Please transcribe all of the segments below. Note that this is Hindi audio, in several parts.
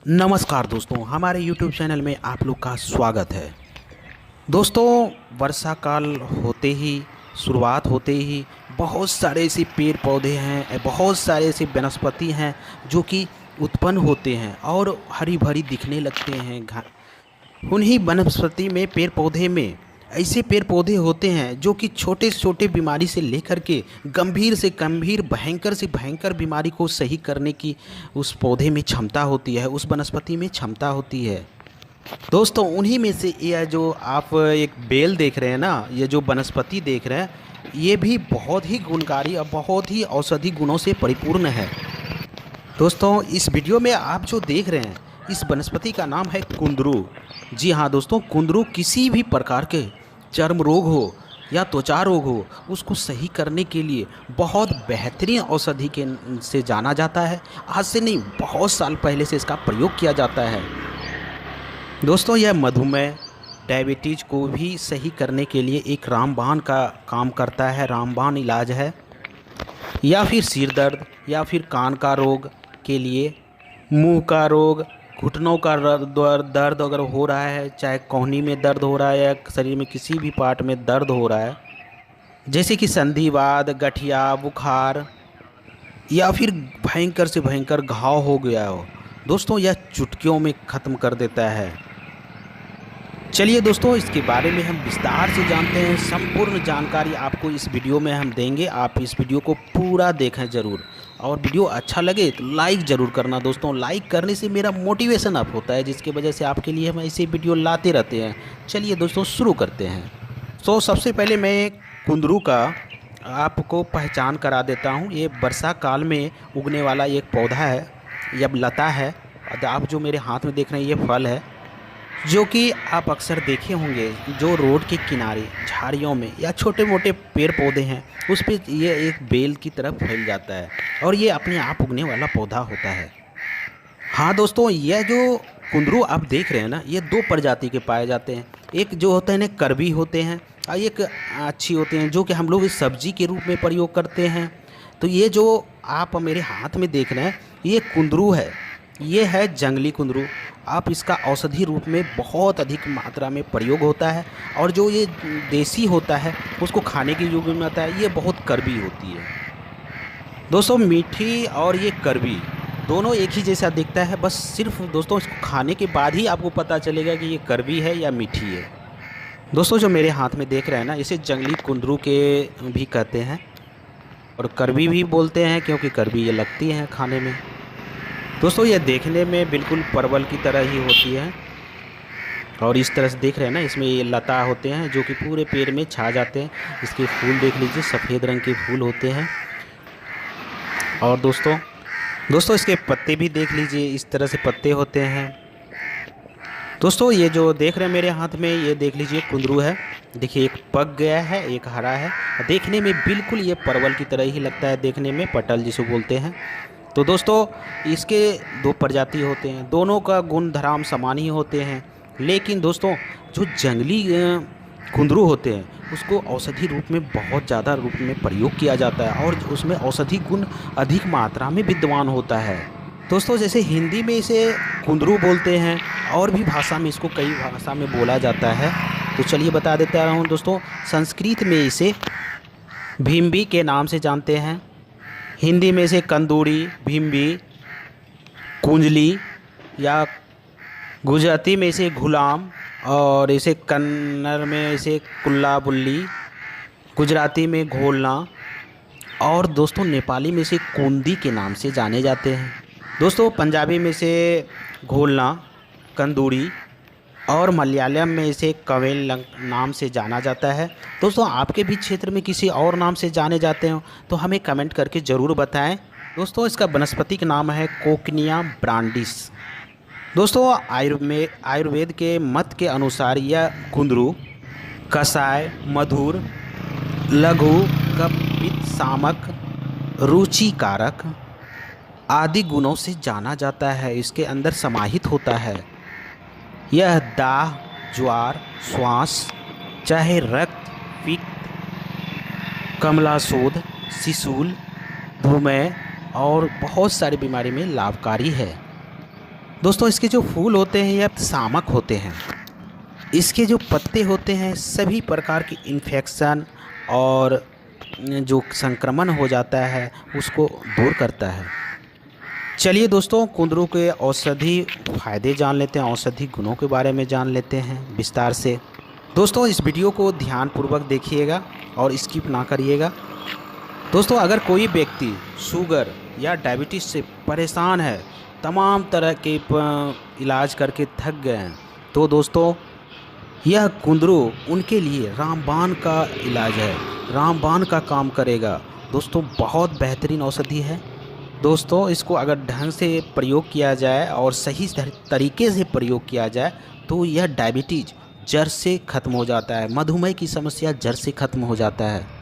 नमस्कार दोस्तों, हमारे YouTube चैनल में आप लोग का स्वागत है। दोस्तों, वर्षा काल होते ही शुरुआत होते ही बहुत सारे ऐसे पेड़ पौधे हैं, बहुत सारे ऐसे वनस्पति हैं जो कि उत्पन्न होते हैं और हरी भरी दिखने लगते हैं। उन्हीं वनस्पति में पेड़ पौधे में ऐसे पेड़ पौधे होते हैं जो कि छोटे से छोटे बीमारी से लेकर के गंभीर से गंभीर भयंकर से भयंकर बीमारी को सही करने की उस पौधे में क्षमता होती है, उस वनस्पति में क्षमता होती है। दोस्तों, उन्हीं में से यह जो आप एक बेल देख रहे हैं ना, ये जो वनस्पति देख रहे हैं, ये भी बहुत ही गुणकारी और बहुत ही औषधि गुणों से परिपूर्ण है। दोस्तों, इस वीडियो में आप जो देख रहे हैं, इस वनस्पति का नाम है कुंदरू। जी हाँ दोस्तों, कुंदरू किसी भी प्रकार के चर्म रोग हो या त्वचा रोग हो, उसको सही करने के लिए बहुत बेहतरीन औषधि के से जाना जाता है। आज से नहीं, बहुत साल पहले से इसका प्रयोग किया जाता है। दोस्तों, यह मधुमेह, डायबिटीज़ को भी सही करने के लिए एक रामबाण का काम करता है। रामबाण इलाज है। या फिर सिर दर्द या फिर कान का रोग के लिए, मुंह का रोग, घुटनों का दर्द अगर हो रहा है, चाहे कोहनी में दर्द हो रहा है या शरीर में किसी भी पार्ट में दर्द हो रहा है, जैसे कि संधिवात, गठिया, बुखार या फिर भयंकर से भयंकर घाव हो गया हो, दोस्तों यह चुटकियों में ख़त्म कर देता है। चलिए दोस्तों, इसके बारे में हम विस्तार से जानते हैं। संपूर्ण जानकारी आपको इस वीडियो में हम देंगे। आप इस वीडियो को पूरा देखें ज़रूर, और वीडियो अच्छा लगे तो लाइक ज़रूर करना। दोस्तों, लाइक करने से मेरा मोटिवेशन अप होता है, जिसकी वजह से आपके लिए हम ऐसे वीडियो लाते रहते हैं। चलिए दोस्तों, शुरू करते हैं। तो सबसे पहले मैं कुंदरू का आपको पहचान करा देता हूँ। ये वर्षा काल में उगने वाला एक पौधा है, यह लता है। आप जो मेरे हाथ में देख रहे हैं, ये फल है, जो कि आप अक्सर देखे होंगे, जो रोड के किनारे झाड़ियों में या छोटे मोटे पेड़ पौधे हैं, उस पे ये एक बेल की तरफ फैल जाता है और ये अपने आप उगने वाला पौधा होता है। हाँ दोस्तों, यह जो कुंदरू आप देख रहे हैं ना, ये दो प्रजाति के पाए जाते हैं। एक जो होते हैं ना, करवी होते हैं, और एक अच्छी होते हैं, जो कि हम लोग इस सब्जी के रूप में प्रयोग करते हैं। तो ये जो आप मेरे हाथ में देख रहे हैं, ये कुंदरू है। ये है जंगली कुंदरू। आप इसका औषधि रूप में बहुत अधिक मात्रा में प्रयोग होता है, और जो ये देसी होता है उसको खाने के योग्य में आता है। ये बहुत कड़वी होती है दोस्तों, मीठी, और ये कड़वी दोनों एक ही जैसा दिखता है। बस सिर्फ दोस्तों, इसको खाने के बाद ही आपको पता चलेगा कि ये कड़वी है या मीठी है। दोस्तों, जो मेरे हाथ में देख रहे हैं ना, इसे जंगली कुंदरू के भी कहते हैं और कड़वी भी बोलते हैं, क्योंकि कड़वी ये लगती हैं खाने में। दोस्तों, ये देखने में बिल्कुल परवल की तरह ही होती है, और इस तरह से देख रहे हैं ना, इसमें ये लता होते हैं जो कि पूरे पेड़ में छा जाते हैं। इसके फूल देख लीजिए, सफ़ेद रंग के फूल होते हैं। और दोस्तों इसके पत्ते भी देख लीजिए, इस तरह से पत्ते होते हैं। दोस्तों, ये जो देख रहे हैं मेरे हाथ में, ये देख लीजिए कुंदरू है। देखिए, एक पक गया है, एक हरा है। देखने में बिल्कुल ये परवल की तरह ही लगता है, देखने में पटल जिसे बोलते हैं। तो दोस्तों, इसके दो प्रजाति होते हैं, दोनों का गुण धर्म समान ही होते हैं। लेकिन दोस्तों, जो जंगली कुंदरू होते हैं, उसको औषधि रूप में बहुत ज़्यादा रूप में प्रयोग किया जाता है, और उसमें औषधि गुण अधिक मात्रा में विद्यमान होता है। दोस्तों, जैसे हिंदी में इसे कुंदरू बोलते हैं, और भी भाषा में इसको कई भाषा में बोला जाता है। तो चलिए बता देता हूँ दोस्तों, संस्कृत में इसे भीम्बी के नाम से जानते हैं, हिंदी में इसे कंदूरी, भीम्बी, कुंजली, या गुजराती में इसे गुलाम, और इसे कन्नड़ में इसे कुल्ला बुल्ली, गुजराती में घोलना, और दोस्तों नेपाली में इसे कुंदी के नाम से जाने जाते हैं। दोस्तों, पंजाबी में इसे घोलना, कंदूरी, और मलयालम में इसे कवेल नाम से जाना जाता है। दोस्तों, आपके भी क्षेत्र में किसी और नाम से जाने जाते हो तो हमें कमेंट करके ज़रूर बताएं। दोस्तों, इसका वनस्पतिक नाम है कोकिनिया ब्रांडिस। दोस्तों, आयुर्वेद के मत के अनुसार यह कुंदरू कषाय, मधुर, लघु, कपित्त शामक, रुचिकारक आदि गुणों से जाना जाता है। इसके अंदर समाहित होता है। यह दाह, ज्वार, श्वास, चाहे रक्त, पित्त, कमलाशोथ, शिशुल, धुमेह और बहुत सारी बीमारी में लाभकारी है। दोस्तों इसके जो फूल होते हैं यह शामक होते हैं। इसके जो पत्ते होते हैं सभी प्रकार की इन्फेक्शन और जो संक्रमण हो जाता है उसको दूर करता है। चलिए दोस्तों, कुंदरू के औषधि फ़ायदे जान लेते हैं, औषधि गुणों के बारे में जान लेते हैं विस्तार से। दोस्तों इस वीडियो को ध्यानपूर्वक देखिएगा और स्किप ना करिएगा। दोस्तों अगर कोई व्यक्ति शुगर या डायबिटीज़ से परेशान है, तमाम तरह के इलाज करके थक गए हैं, तो दोस्तों यह कुंदरू उनके लिए रामबाण का इलाज है, रामबाण का काम करेगा। दोस्तों बहुत बेहतरीन औषधि है। दोस्तों इसको अगर ढंग से प्रयोग किया जाए और सही तरीके से प्रयोग किया जाए तो यह डायबिटीज़ जड़ से ख़त्म हो जाता है, मधुमेह की समस्या जड़ से ख़त्म हो जाता है।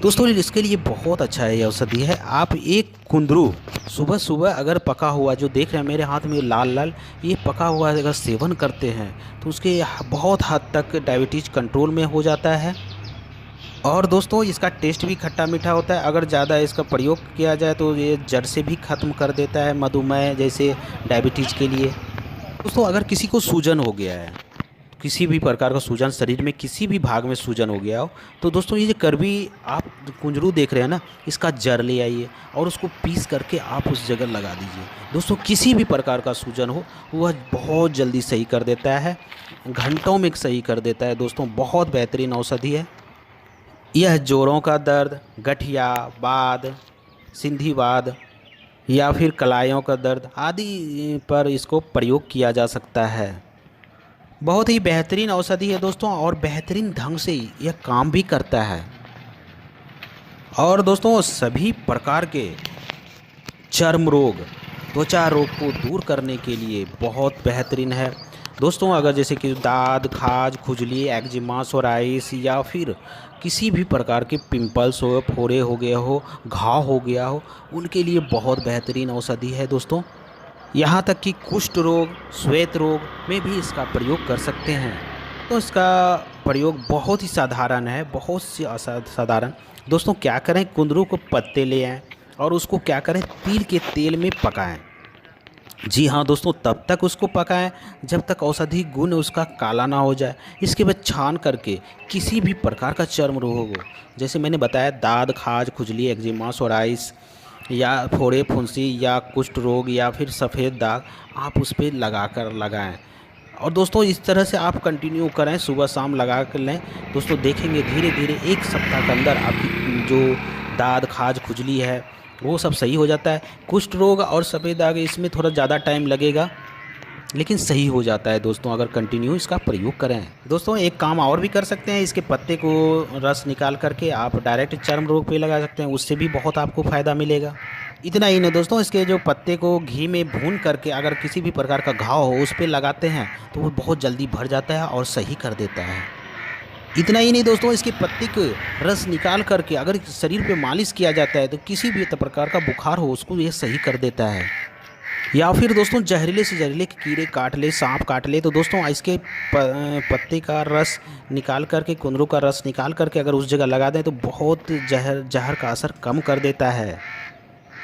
दोस्तों इसके लिए बहुत अच्छा है, ये औषधि है। आप एक कुंदरू सुबह सुबह अगर पका हुआ, जो देख रहे हैं मेरे हाथ में लाल लाल, ये पका हुआ अगर सेवन करते हैं तो उसके बहुत हद तक डायबिटीज़ कंट्रोल में हो जाता है। और दोस्तों इसका टेस्ट भी खट्टा मीठा होता है। अगर ज़्यादा इसका प्रयोग किया जाए तो ये जड़ से भी ख़त्म कर देता है मधुमेह जैसे डायबिटीज़ के लिए। दोस्तों अगर किसी को सूजन हो गया है, किसी भी प्रकार का सूजन, शरीर में किसी भी भाग में सूजन हो गया हो, तो दोस्तों ये जो करवी आप कुंजरू देख रहे हैं ना, इसका जड़ ले आइए और उसको पीस करके आप उस जगह लगा दीजिए। दोस्तों किसी भी प्रकार का सूजन हो वह बहुत जल्दी सही कर देता है, घंटों में सही कर देता है। दोस्तों बहुत बेहतरीन औषधि है। यह जोड़ों का दर्द, गठिया वाद, संधिवाद या फिर कलाइयों का दर्द आदि पर इसको प्रयोग किया जा सकता है। बहुत ही बेहतरीन औषधि है दोस्तों और बेहतरीन ढंग से यह काम भी करता है। और दोस्तों सभी प्रकार के चर्म रोग, त्वचा रोग को दूर करने के लिए बहुत बेहतरीन है। दोस्तों अगर जैसे कि दाद, खाज, खुजली, एक्जिमा, सोराइस या फिर किसी भी प्रकार के पिंपल्स हो, फोड़े हो गए हो, घाव हो गया हो, उनके लिए बहुत बेहतरीन औषधि है दोस्तों। यहाँ तक कि कुष्ठ रोग, श्वेत रोग में भी इसका प्रयोग कर सकते हैं। तो इसका प्रयोग बहुत ही साधारण है, बहुत सी असाधारण। दोस्तों क्या करें, कुंदरू को पत्ते ले आएँ और उसको क्या करें, तिल के तेल में पकाएं। जी हाँ दोस्तों, तब तक उसको पकाएं जब तक औषधि गुण उसका काला ना हो जाए। इसके बाद छान करके किसी भी प्रकार का चर्म रोग हो, जैसे मैंने बताया दाद, खाज, खुजली, एक्जिमा, सोराइस या फोड़े, फुंसी या कुष्ठ रोग या फिर सफ़ेद दाग, आप उस पर लगाएं। और दोस्तों इस तरह से आप कंटिन्यू करें, सुबह शाम लगा कर लें। दोस्तों देखेंगे धीरे धीरे एक सप्ताह के अंदर आपकी जो दाद, खाज, खुजली है वो सब सही हो जाता है। कुष्ठ रोग और सफ़ेद दाग इसमें थोड़ा ज़्यादा टाइम लगेगा लेकिन सही हो जाता है दोस्तों, अगर कंटिन्यू इसका प्रयोग करें। दोस्तों एक काम और भी कर सकते हैं, इसके पत्ते को रस निकाल करके आप डायरेक्ट चर्म रोग पे लगा सकते हैं, उससे भी बहुत आपको फ़ायदा मिलेगा। इतना ही नहीं दोस्तों, इसके जो पत्ते को घी में भून करके अगर किसी भी प्रकार का घाव हो उस पर लगाते हैं तो वो बहुत जल्दी भर जाता है और सही कर देता है। इतना ही नहीं दोस्तों, इसके पत्ते के रस निकाल करके अगर शरीर पे मालिश किया जाता है तो किसी भी प्रकार का बुखार हो उसको ये सही कर देता है। या फिर दोस्तों जहरीले से जहरीले कीड़े काट ले, सांप काट ले, तो दोस्तों इसके पत्ते का रस निकाल करके, कुंदरू का रस निकाल करके अगर उस जगह लगा दें तो बहुत जहर का असर कम कर देता है।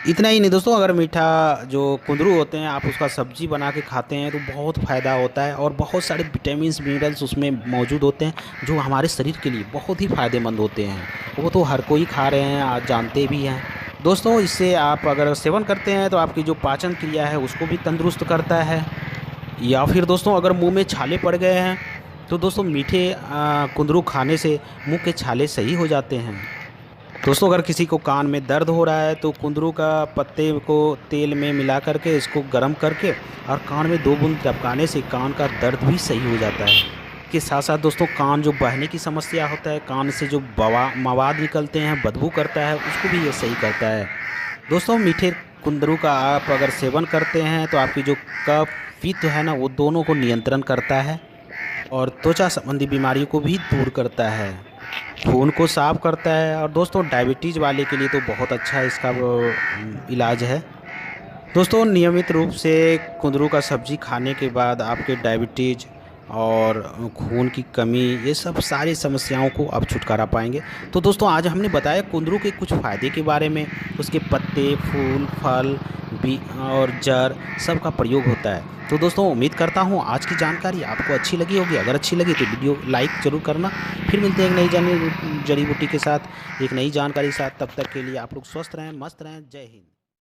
इतना ही नहीं दोस्तों, अगर मीठा जो कुंदरू होते हैं आप उसका सब्जी बना के खाते हैं तो बहुत फ़ायदा होता है और बहुत सारे विटामिन्स, मिनरल्स उसमें मौजूद होते हैं जो हमारे शरीर के लिए बहुत ही फ़ायदेमंद होते हैं। वो तो हर कोई खा रहे हैं, आप जानते भी हैं दोस्तों। इससे आप अगर सेवन करते हैं तो आपकी जो पाचन क्रिया है उसको भी तंदुरुस्त करता है। या फिर दोस्तों अगर मुंह में छाले पड़ गए हैं तो दोस्तों मीठे कुंदरू खाने से मुंह के छाले सही हो जाते हैं। दोस्तों अगर किसी को कान में दर्द हो रहा है तो कुंदरू का पत्ते को तेल में मिला करके इसको गर्म करके और कान में 2 बूंद टपकाने से कान का दर्द भी सही हो जाता है। के साथ साथ दोस्तों कान जो बहने की समस्या होता है, कान से जो मवाद निकलते हैं, बदबू करता है, उसको भी ये सही करता है। दोस्तों मीठे कुंदरू का आप अगर सेवन करते हैं तो आपकी जो कफ, पित्त है ना, वो दोनों को नियंत्रण करता है और त्वचा संबंधी बीमारियों को भी दूर करता है, खून को साफ करता है। और दोस्तों डायबिटीज़ वाले के लिए तो बहुत अच्छा इसका इलाज है। दोस्तों नियमित रूप से कुंदरू का सब्जी खाने के बाद आपके डायबिटीज़ और खून की कमी, ये सब सारी समस्याओं को अब छुटकारा पाएंगे। तो दोस्तों आज हमने बताया कुंदरू के कुछ फ़ायदे के बारे में, उसके पत्ते, फूल, फल भी और जड़ सब का प्रयोग होता है। तो दोस्तों उम्मीद करता हूँ आज की जानकारी आपको अच्छी लगी होगी। अगर अच्छी लगी तो वीडियो लाइक ज़रूर करना। फिर मिलते हैं एक नई जड़ी बूटी के साथ, एक नई जानकारी के साथ। तब तक के लिए आप लोग स्वस्थ रहें, मस्त रहें। जय हिंद।